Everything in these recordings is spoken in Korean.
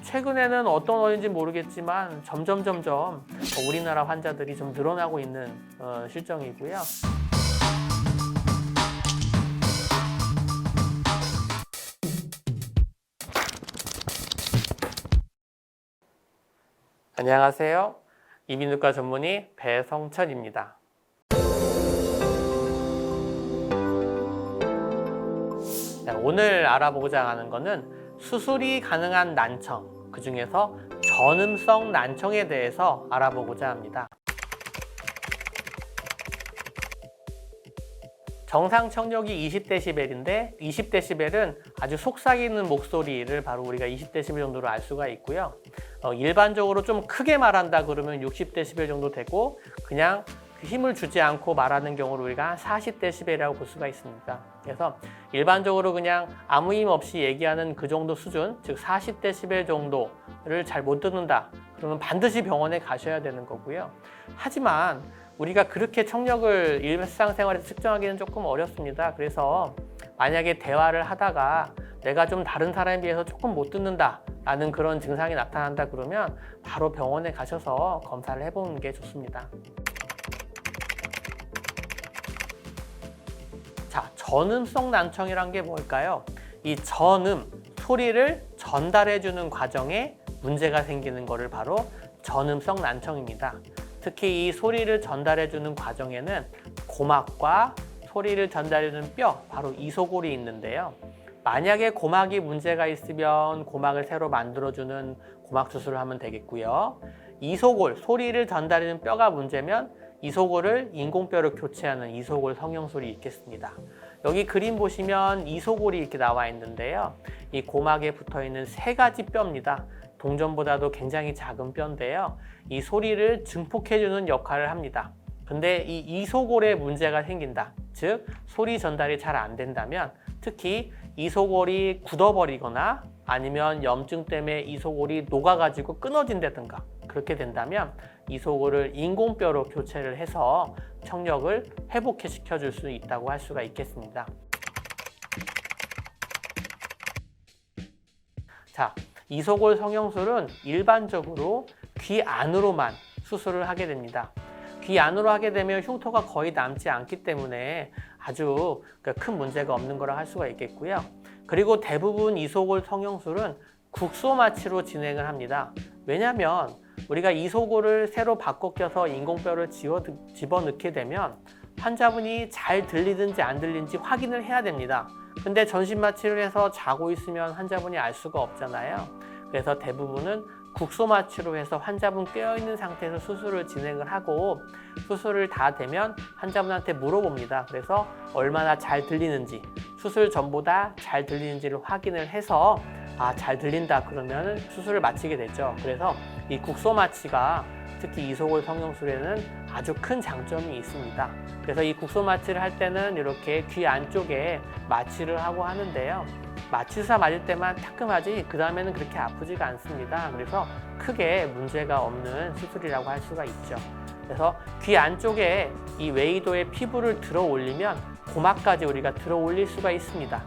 최근에는 어떤 원인인지 모르겠지만 점점 우리나라 환자들이 좀 늘어나고 있는 실정이고요. 안녕하세요. 이비인후과 전문의 배성철입니다. 오늘 알아보고자 하는 것은 수술이 가능한 난청, 그 중에서 전음성 난청에 대해서 알아보고자 합니다. 정상 청력이 20dB인데 20dB은 아주 속삭이는 목소리를 바로 우리가 20dB 정도로 알 수가 있고요. 일반적으로 좀 크게 말한다 그러면 60dB 정도 되고 그냥 힘을 주지 않고 말하는 경우를 우리가 40dB라고 볼 수가 있습니다. 그래서 일반적으로 그냥 아무 힘 없이 얘기하는 그 정도 수준, 즉 40dB 정도를 잘 못 듣는다. 그러면 반드시 병원에 가셔야 되는 거고요. 하지만 우리가 그렇게 청력을 일상생활에서 측정하기는 조금 어렵습니다. 그래서 만약에 대화를 하다가 내가 좀 다른 사람에 비해서 조금 못 듣는다 라는 그런 증상이 나타난다 그러면 바로 병원에 가셔서 검사를 해보는 게 좋습니다. 자, 전음성 난청이란 게 뭘까요? 이 전음, 소리를 전달해주는 과정에 문제가 생기는 것을 바로 전음성 난청입니다. 특히 이 소리를 전달해주는 과정에는 고막과 소리를 전달해주는 뼈, 바로 이소골이 있는데요. 만약에 고막이 문제가 있으면 고막을 새로 만들어주는 고막 수술을 하면 되겠고요. 이소골, 소리를 전달해주는 뼈가 문제면 이소골을 인공뼈로 교체하는 이소골 성형술이 있겠습니다. 여기 그림 보시면 이소골이 이렇게 나와 있는데요. 이 고막에 붙어 있는 세 가지 뼈입니다. 동전보다도 굉장히 작은 뼈인데요. 이 소리를 증폭해주는 역할을 합니다. 근데 이 이소골에 문제가 생긴다. 즉, 소리 전달이 잘 안 된다면 특히 이소골이 굳어버리거나 아니면 염증 때문에 이소골이 녹아가지고 끊어진다든가 그렇게 된다면 이소골을 인공뼈로 교체를 해서 청력을 회복시켜 줄 수 있다고 할 수가 있겠습니다. 자, 이소골 성형술은 일반적으로 귀 안으로만 수술을 하게 됩니다. 귀 안으로 하게 되면 흉터가 거의 남지 않기 때문에 아주 큰 문제가 없는 거라 할 수가 있겠고요. 그리고 대부분 이소골 성형술은 국소마취로 진행을 합니다. 왜냐하면 우리가 이소골을 새로 바꿔 껴서 인공뼈를 집어넣게 되면 환자분이 잘 들리든지 안 들리는지 확인을 해야 됩니다. 근데 전신마취를 해서 자고 있으면 환자분이 알 수가 없잖아요. 그래서 대부분은 국소마취로 해서 환자분 깨어있는 상태에서 수술을 진행을 하고 수술을 다 되면 환자분한테 물어봅니다. 그래서 얼마나 잘 들리는지, 수술 전보다 잘 들리는지를 확인을 해서 잘 들린다 그러면 수술을 마치게 되죠. 그래서 이 국소마취가 특히 이소골 성형술에는 아주 큰 장점이 있습니다. 그래서 이 국소마취를 할 때는 이렇게 귀 안쪽에 마취를 하고 하는데요. 마취주사 맞을 때만 따끔하지 그 다음에는 그렇게 아프지가 않습니다. 그래서 크게 문제가 없는 수술이라고 할 수가 있죠. 그래서 귀 안쪽에 이 웨이도의 피부를 들어 올리면 고막까지 우리가 들어 올릴 수가 있습니다.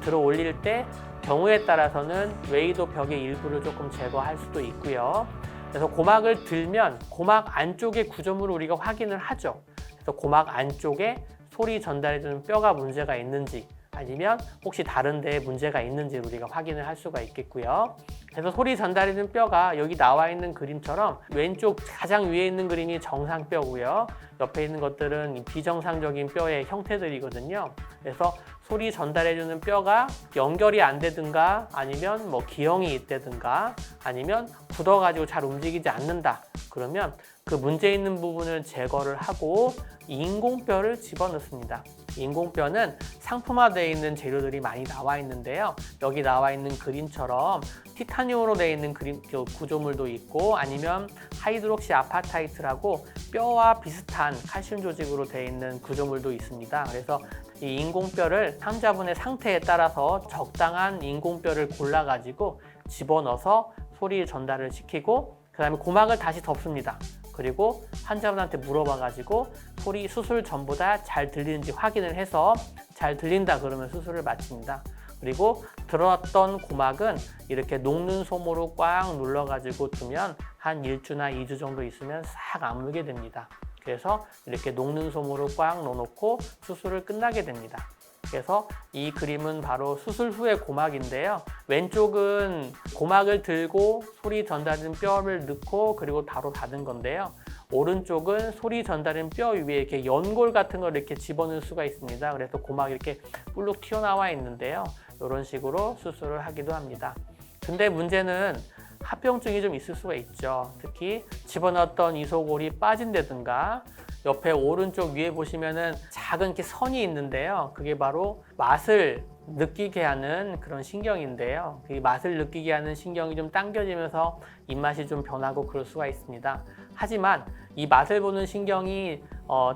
들어 올릴 때 경우에 따라서는 웨이도 벽의 일부를 조금 제거할 수도 있고요. 그래서 고막을 들면 고막 안쪽의 구조물을 우리가 확인을 하죠. 그래서 고막 안쪽에 소리 전달해주는 뼈가 문제가 있는지 아니면 혹시 다른 데에 문제가 있는지 우리가 확인을 할 수가 있겠고요. 그래서 소리 전달해주는 뼈가 여기 나와 있는 그림처럼 왼쪽 가장 위에 있는 그림이 정상뼈고요. 옆에 있는 것들은 비정상적인 뼈의 형태들이거든요. 그래서 소리 전달해주는 뼈가 연결이 안 되든가 아니면 기형이 있다든가 아니면 굳어가지고 잘 움직이지 않는다. 그러면 그 문제 있는 부분을 제거를 하고 인공뼈를 집어넣습니다. 인공뼈는 상품화되어 있는 재료들이 많이 나와 있는데요. 여기 나와 있는 그림처럼 티타늄으로 되어 있는 구조물도 있고 아니면 하이드록시 아파타이트라고 뼈와 비슷한 칼슘 조직으로 되어 있는 구조물도 있습니다. 그래서 이 인공뼈를 환자분의 상태에 따라서 적당한 인공뼈를 골라가지고 집어넣어서 소리 전달을 시키고 그 다음에 고막을 다시 덮습니다. 그리고 환자분한테 물어봐가지고 소리 수술 전보다 잘 들리는지 확인을 해서 잘 들린다 그러면 수술을 마칩니다. 그리고 들어왔던 고막은 이렇게 녹는 솜으로 꽉 눌러가지고 두면 한 1주나 2주 정도 있으면 싹 아물게 됩니다. 그래서 이렇게 녹는 솜으로 꽉 넣어놓고 수술을 끝나게 됩니다. 그래서 이 그림은 바로 수술 후의 고막인데요. 왼쪽은 고막을 들고 소리 전달하는 뼈를 넣고 그리고 바로 닫은 건데요. 오른쪽은 소리 전달하는 뼈 위에 이렇게 연골 같은 걸 이렇게 집어넣을 수가 있습니다. 그래서 고막이 이렇게 볼록 튀어나와 있는데요. 이런 식으로 수술을 하기도 합니다. 근데 문제는 합병증이 좀 있을 수가 있죠. 특히 집어넣었던 이소골이 빠진다든가 옆에 오른쪽 위에 보시면은 작은 이렇게 선이 있는데요. 그게 바로 맛을 느끼게 하는 그런 신경인데요. 그 맛을 느끼게 하는 신경이 좀 당겨지면서 입맛이 좀 변하고 그럴 수가 있습니다. 하지만 이 맛을 보는 신경이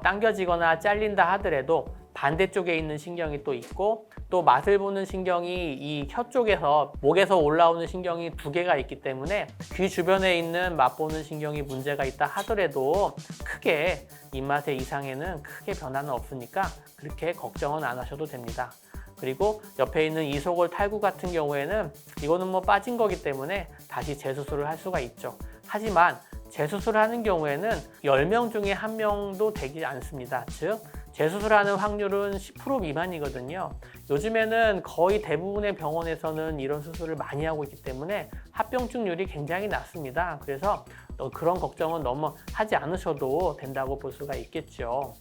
당겨지거나 잘린다 하더라도 반대쪽에 있는 신경이 또 있고 또 맛을 보는 신경이 이 혀 쪽에서 목에서 올라오는 신경이 2개가 있기 때문에 귀 주변에 있는 맛보는 신경이 문제가 있다 하더라도 크게 입맛의 이상에는 크게 변화는 없으니까 그렇게 걱정은 안 하셔도 됩니다. 그리고 옆에 있는 이소골 탈구 같은 경우에는 이거는 뭐 빠진 거기 때문에 다시 재수술을 할 수가 있죠. 하지만 재수술을 하는 경우에는 10명 중에 1명도 되지 않습니다. 즉 재수술하는 확률은 10% 미만이거든요. 요즘에는 거의 대부분의 병원에서는 이런 수술을 많이 하고 있기 때문에 합병증률이 굉장히 낮습니다. 그래서 그런 걱정은 너무 하지 않으셔도 된다고 볼 수가 있겠죠.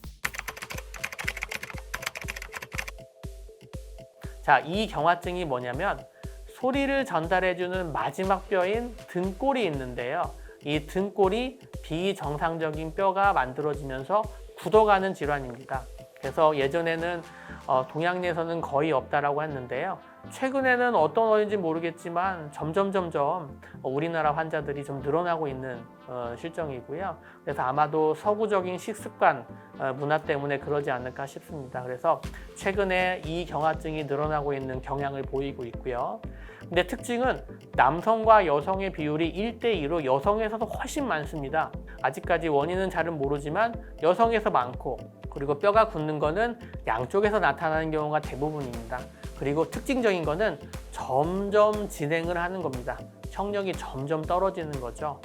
자, 이 경화증이 뭐냐면 소리를 전달해주는 마지막 뼈인 등골이 있는데요. 이 등골이 비정상적인 뼈가 만들어지면서 굳어가는 질환입니다. 그래서 예전에는 동양내에서는 거의 없다라고 했는데요. 최근에는 어떤 원인인지 모르겠지만 점점 우리나라 환자들이 좀 늘어나고 있는 실정이고요. 그래서 아마도 서구적인 식습관 문화 때문에 그러지 않을까 싶습니다. 그래서 최근에 이 경화증이 늘어나고 있는 경향을 보이고 있고요. 근데 특징은 남성과 여성의 비율이 1대2로 여성에서도 훨씬 많습니다. 아직까지 원인은 잘은 모르지만 여성에서 많고 그리고 뼈가 굳는 거는 양쪽에서 나타나는 경우가 대부분입니다. 그리고 특징적인 거는 점점 진행을 하는 겁니다. 청력이 점점 떨어지는 거죠.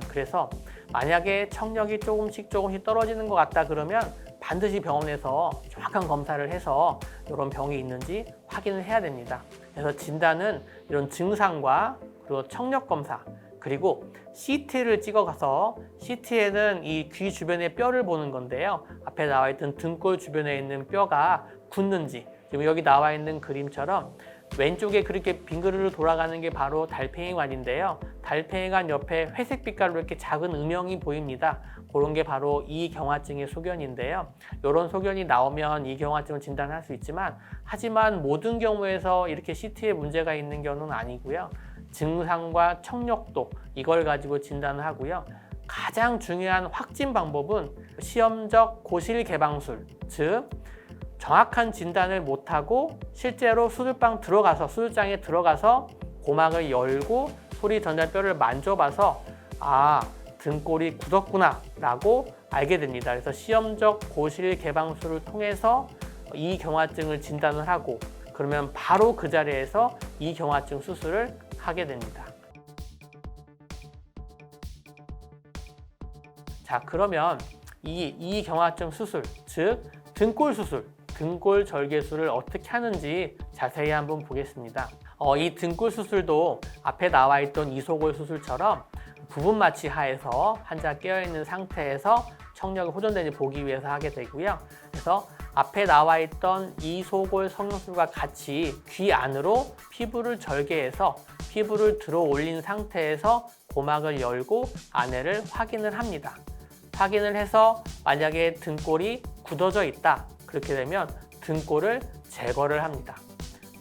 그래서 만약에 청력이 조금씩 떨어지는 것 같다 그러면 반드시 병원에서 정확한 검사를 해서 이런 병이 있는지 확인을 해야 됩니다. 그래서 진단은 이런 증상과 그리고 청력 검사 그리고 CT를 찍어가서 CT에는 이 귀 주변의 뼈를 보는 건데요. 앞에 나와 있던 등골 주변에 있는 뼈가 굳는지 지금 여기 나와 있는 그림처럼 왼쪽에 그렇게 빙그르르 돌아가는 게 바로 달팽이관인데요. 달팽이관 옆에 회색 빛깔로 이렇게 작은 음영이 보입니다. 그런 게 바로 이 경화증의 소견인데요. 이런 소견이 나오면 이 경화증을 진단할 수 있지만 하지만 모든 경우에서 이렇게 CT에 문제가 있는 경우는 아니고요. 증상과 청력도 이걸 가지고 진단을 하고요. 가장 중요한 확진 방법은 시험적 고실 개방술, 즉 정확한 진단을 못하고 실제로 수술장에 들어가서 고막을 열고 소리 전달뼈를 만져봐서 등골이 굳었구나 라고 알게 됩니다. 그래서 시험적 고실 개방술을 통해서 이 경화증을 진단을 하고 그러면 바로 그 자리에서 이 경화증 수술을 하게 됩니다. 자, 그러면 이 경화증 수술, 즉 등골 수술, 등골 절개술을 어떻게 하는지 자세히 한번 보겠습니다. 이 등골 수술도 앞에 나와 있던 이소골 수술처럼 부분 마취 하에서 환자 깨어있는 상태에서 청력이 호전되는지 보기 위해서 하게 되고요. 그래서 앞에 나와 있던 이소골 성형술과 같이 귀 안으로 피부를 절개해서 피부를 들어 올린 상태에서 고막을 열고 안에를 확인을 합니다. 확인을 해서 만약에 등골이 굳어져 있다. 그렇게 되면 등골을 제거를 합니다.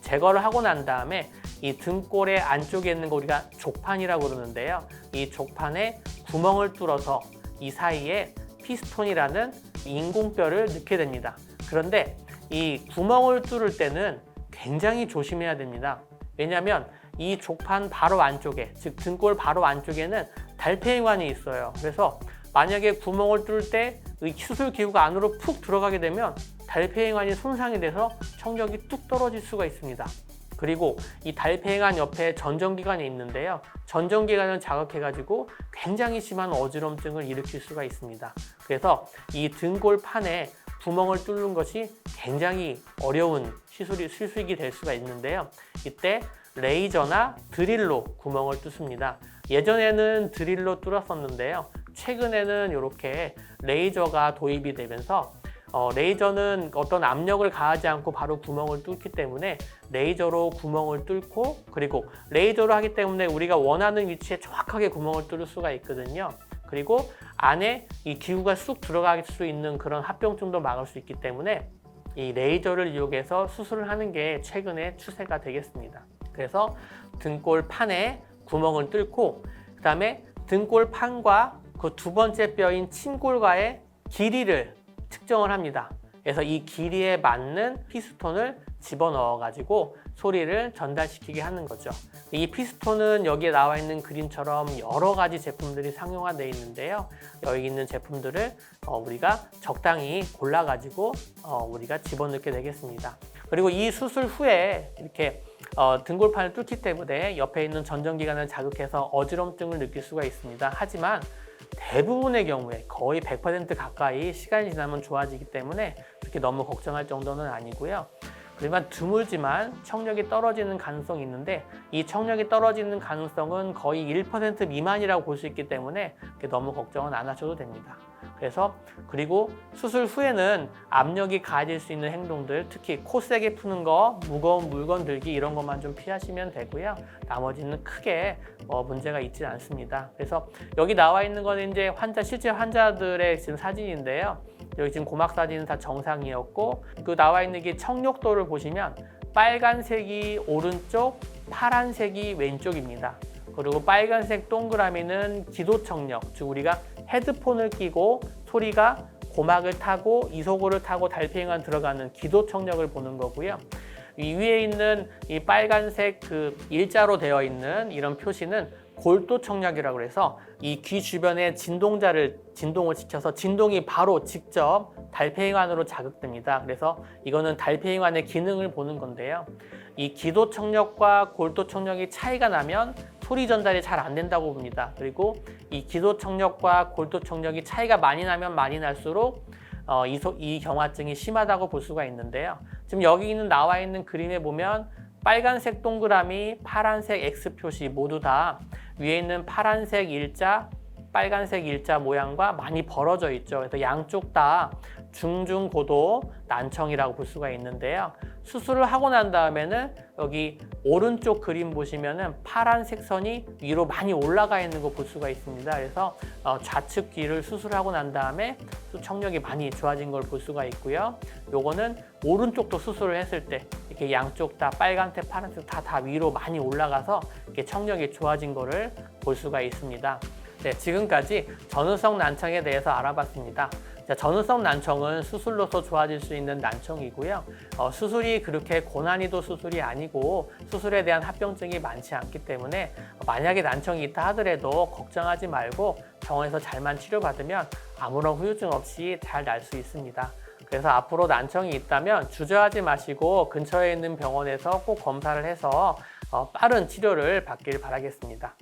제거를 하고 난 다음에 이 등골의 안쪽에 있는 거 우리가 족판이라고 그러는데요. 이 족판에 구멍을 뚫어서 이 사이에 피스톤이라는 인공뼈를 넣게 됩니다. 그런데 이 구멍을 뚫을 때는 굉장히 조심해야 됩니다. 왜냐하면 이 족판 바로 안쪽에, 즉 등골 바로 안쪽에는 달팽이관이 있어요. 그래서 만약에 구멍을 뚫을 때 이 수술 기구가 안으로 푹 들어가게 되면 달팽이관이 손상이 돼서 청력이 뚝 떨어질 수가 있습니다. 그리고 이 달팽이관 옆에 전정기관이 있는데요. 전정기관을 자극해가지고 굉장히 심한 어지럼증을 일으킬 수가 있습니다. 그래서 이 등골판에 구멍을 뚫는 것이 굉장히 어려운 시술이 될 수가 있는데요. 이때 레이저나 드릴로 구멍을 뚫습니다. 예전에는 드릴로 뚫었었는데요. 최근에는 이렇게 레이저가 도입이 되면서 레이저는 어떤 압력을 가하지 않고 바로 구멍을 뚫기 때문에 레이저로 구멍을 뚫고, 그리고 레이저로 하기 때문에 우리가 원하는 위치에 정확하게 구멍을 뚫을 수가 있거든요. 그리고 안에 이 기구가 쑥 들어갈 수 있는 그런 합병증도 막을 수 있기 때문에 이 레이저를 이용해서 수술을 하는 게 최근에 추세가 되겠습니다. 그래서 등골판에 구멍을 뚫고, 그 다음에 등골판과 그 두 번째 뼈인 침골과의 길이를 측정을 합니다. 그래서 이 길이에 맞는 피스톤을 집어넣어 가지고 소리를 전달시키게 하는 거죠. 이 피스톤은 여기에 나와 있는 그림처럼 여러 가지 제품들이 상용화되어 있는데요. 여기 있는 제품들을 우리가 적당히 골라 가지고 우리가 집어넣게 되겠습니다. 그리고 이 수술 후에 이렇게 등골판을 뚫기 때문에 옆에 있는 전정기관을 자극해서 어지럼증을 느낄 수가 있습니다. 하지만 대부분의 경우에 거의 100% 가까이 시간이 지나면 좋아지기 때문에 그렇게 너무 걱정할 정도는 아니고요. 하지만 드물지만 청력이 떨어지는 가능성이 있는데, 이 청력이 떨어지는 가능성은 거의 1% 미만이라고 볼 수 있기 때문에 너무 걱정은 안 하셔도 됩니다. 그리고 수술 후에는 압력이 가해질 수 있는 행동들, 특히 코 세게 푸는 거, 무거운 물건 들기 이런 것만 좀 피하시면 되고요. 나머지는 크게 문제가 있지 않습니다. 그래서 여기 나와 있는 거는 이제 실제 환자들의 지금 사진인데요. 여기 지금 고막 사진은 다 정상이었고, 그 나와 있는 게 청력도를 보시면 빨간색이 오른쪽, 파란색이 왼쪽입니다. 그리고 빨간색 동그라미는 기도 청력, 즉 우리가 헤드폰을 끼고 소리가 고막을 타고 이소골을 타고 달팽이관 들어가는 기도 청력을 보는 거고요. 이 위에 있는 이 빨간색 그 일자로 되어 있는 이런 표시는 골도 청력이라고 해서 이 귀 주변에 진동을 시켜서 진동이 바로 직접 달팽이관으로 자극됩니다. 그래서 이거는 달팽이관의 기능을 보는 건데요. 이 기도 청력과 골도 청력이 차이가 나면 소리 전달이 잘 안 된다고 봅니다. 그리고 이 기도 청력과 골도 청력이 차이가 많이 나면 많이 날수록 이 경화증이 심하다고 볼 수가 있는데요. 지금 여기 나와 있는 그림에 보면 빨간색 동그라미, 파란색 X 표시 모두 다 위에 있는 파란색 일자, 빨간색 일자 모양과 많이 벌어져 있죠. 그래서 양쪽 다 중중고도 난청이라고 볼 수가 있는데요. 수술을 하고 난 다음에는 여기 오른쪽 그림 보시면은 파란색 선이 위로 많이 올라가 있는 거 볼 수가 있습니다. 그래서 좌측 귀를 수술하고 난 다음에 청력이 많이 좋아진 걸 볼 수가 있고요. 요거는 오른쪽도 수술을 했을 때 이렇게 양쪽 다 빨간색, 파란색 다 위로 많이 올라가서 이렇게 청력이 좋아진 거를 볼 수가 있습니다. 네, 지금까지 전운성 난청에 대해서 알아봤습니다. 전운성 난청은 수술로서 좋아질 수 있는 난청이고요. 수술이 그렇게 고난이도 수술이 아니고 수술에 대한 합병증이 많지 않기 때문에 만약에 난청이 있다 하더라도 걱정하지 말고 병원에서 잘만 치료받으면 아무런 후유증 없이 잘 날 수 있습니다. 그래서 앞으로 난청이 있다면 주저하지 마시고 근처에 있는 병원에서 꼭 검사를 해서 빠른 치료를 받길 바라겠습니다.